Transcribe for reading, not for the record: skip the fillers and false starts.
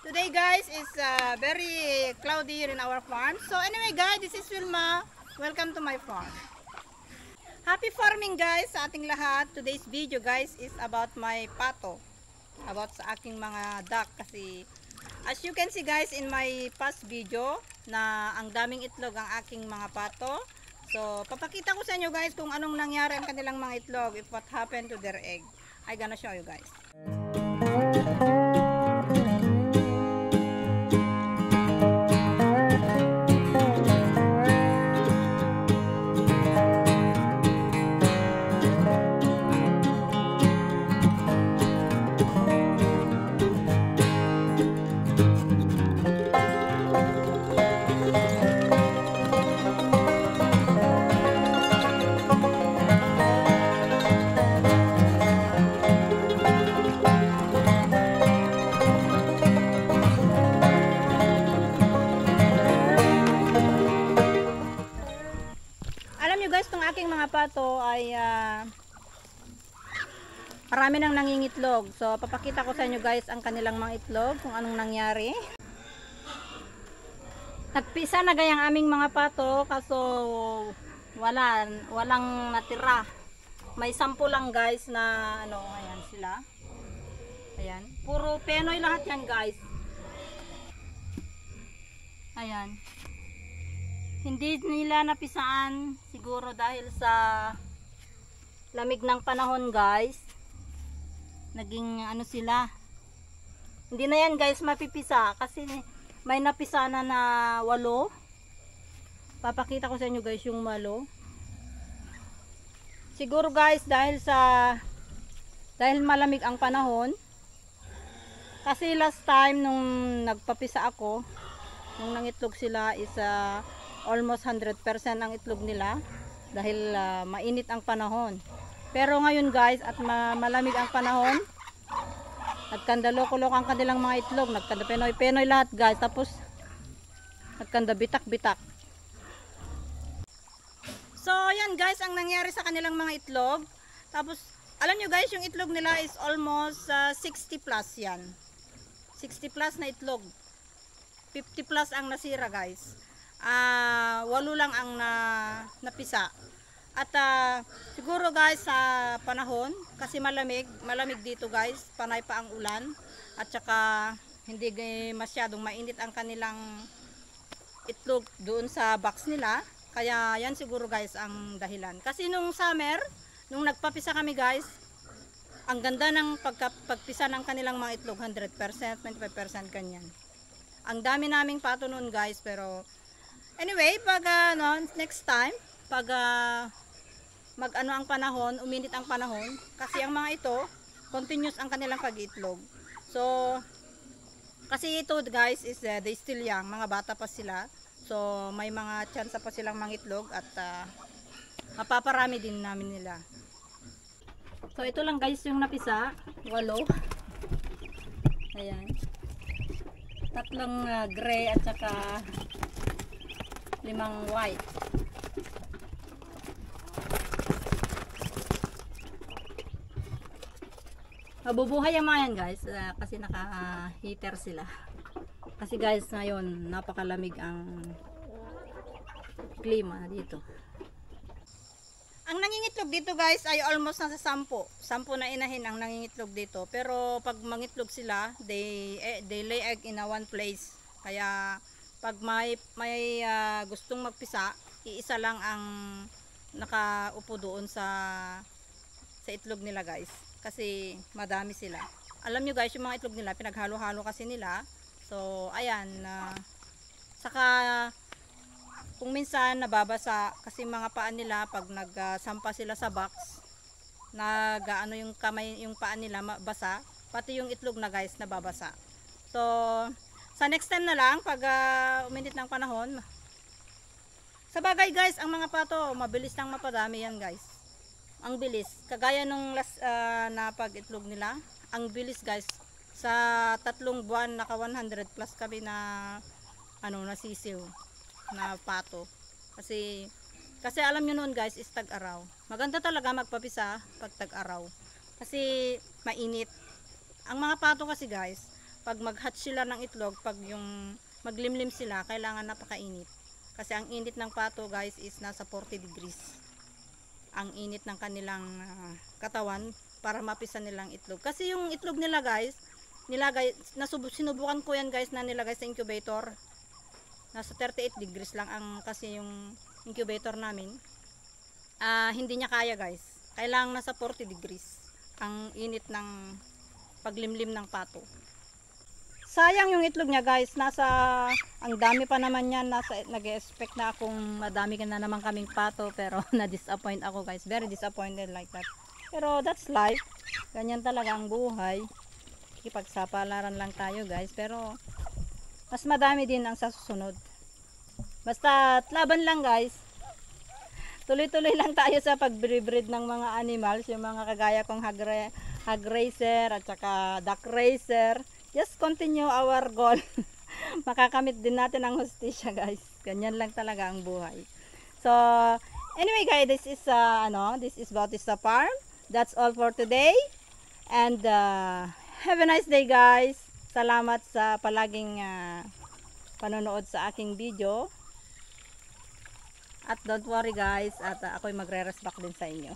Today guys is very cloudy here in our farm. So anyway guys, this is Wilma. Welcome to my farm. Happy farming guys sa ating lahat. Today's video guys is about my pato. About sa aking mga duck kasi as you can see guys in my past video na ang daming itlog ang aking mga pato. So papakita ko sa inyo guys kung anong nangyari ang kanilang mga itlog, if what happened to their egg. I gonna show you guys. Guys, itong aking mga pato ay marami nang nangingitlog. So papakita ko sa inyo guys ang kanilang mga itlog, kung anong nangyari. Nagpisa na gayang aming mga pato kaso walang natira. May 10 lang guys na ano, ayan sila. Ayan, puro Penoy lahat yan guys. Ayan. Hindi nila napisaan siguro dahil sa lamig ng panahon guys. Naging ano sila. Hindi na yan guys mapipisa kasi may napisa na 8. Papakita ko sa inyo guys yung malo. Siguro guys dahil malamig ang panahon. Kasi last time nung nagpapisa ako, nung nangitlog sila is almost 100% ang itlog nila dahil mainit ang panahon. Pero ngayon guys at malamig ang panahon, nagkanda loko-loko ang kanilang mga itlog, nagkanda Penoy lahat guys, tapos nagkanda bitak-bitak. So yan guys ang nangyari sa kanilang mga itlog. Tapos alam nyo guys yung itlog nila is almost 60 plus yan. 60 plus na itlog. 50 plus ang nasira guys. 8 lang ang napisa. At siguro guys sa panahon kasi malamig dito guys, panay pa ang ulan at saka hindi masyadong mainit ang kanilang itlog doon sa box nila, kaya yan siguro guys ang dahilan. Kasi nung summer, nung nagpapisa kami guys, ang ganda ng pagpisa ng kanilang mga itlog, 100%, 25% ganyan. Ang dami naming pato noon guys, pero anyway, pag next time, pag mag-ano ang panahon, uminit ang panahon, kasi ang mga ito, continuous ang kanilang pag-itlog. So, kasi ito guys is they still young, mga bata pa sila. So, may mga chance pa silang mangitlog at mapaparami din namin nila. So, ito lang guys yung napisa, 8. Ayan. 3 gray at saka 5 white. Mabubuhay ang mga yan guys kasi naka-heater sila. Kasi guys ngayon napakalamig ang klima dito. Ang nangingitlog dito guys ay almost nasa 10. 10 na inahin ang nangingitlog dito. Pero pag mangitlog sila, they lay egg in one place. Kaya pag may gustong magpisa, iisa lang ang nakaupo doon sa itlog nila guys. Kasi madami sila. Alam nyo guys, yung mga itlog nila, pinaghalo-halo kasi nila. So, ayan. Saka, kung minsan nababasa, kasi mga paan nila, pag nagsampa sila sa box, nag-ano yung kamay, yung paan nila, basa. Pati yung itlog na guys, nababasa. So, sa next time na lang, pag uminit ng panahon, sa bagay guys, ang mga pato, mabilis lang mapadami yan guys. Ang bilis. Kagaya nung last na pag-itlog nila, ang bilis guys. Sa 3 buwan, naka 100 plus kami na nasisiw na pato. Kasi alam nyo noon guys, is tag-araw. Maganda talaga magpapisa pag tag-araw. Kasi mainit. Ang mga pato kasi guys, pag mag-hatch sila ng itlog, pag yung maglimlim sila, kailangan napakainit. Kasi ang init ng pato guys is nasa 40 degrees. Ang init ng kanilang katawan para mapisa nilang itlog. Kasi yung itlog nila guys, sinubukan ko yan guys na nilagay sa incubator. Nasa 38 degrees lang ang kasi yung incubator namin. Hindi niya kaya guys. Kailangan nasa 40 degrees ang init ng paglimlim ng pato. Sayang yung itlog niya guys, ang dami pa naman yan, nag-expect na akong madami na naman kaming pato, pero na-disappoint ako guys, very disappointed like that. Pero that's life, ganyan talaga ang buhay, ipagsapalaran lang tayo guys, pero mas madami din ang susunod. Basta laban lang guys, tuloy-tuloy lang tayo sa pag-breed ng mga animals, yung mga kagaya kong hog racer at saka duck racer. Just continue our goal. Makakamit din natin ang hustisya guys. Ganyan lang talaga ang buhay. So, anyway guys, this is Bautista Farm. That's all for today. And have a nice day guys. Salamat sa palaging panonood sa aking video. At don't worry guys, at ako'y magre-respect din sa inyo.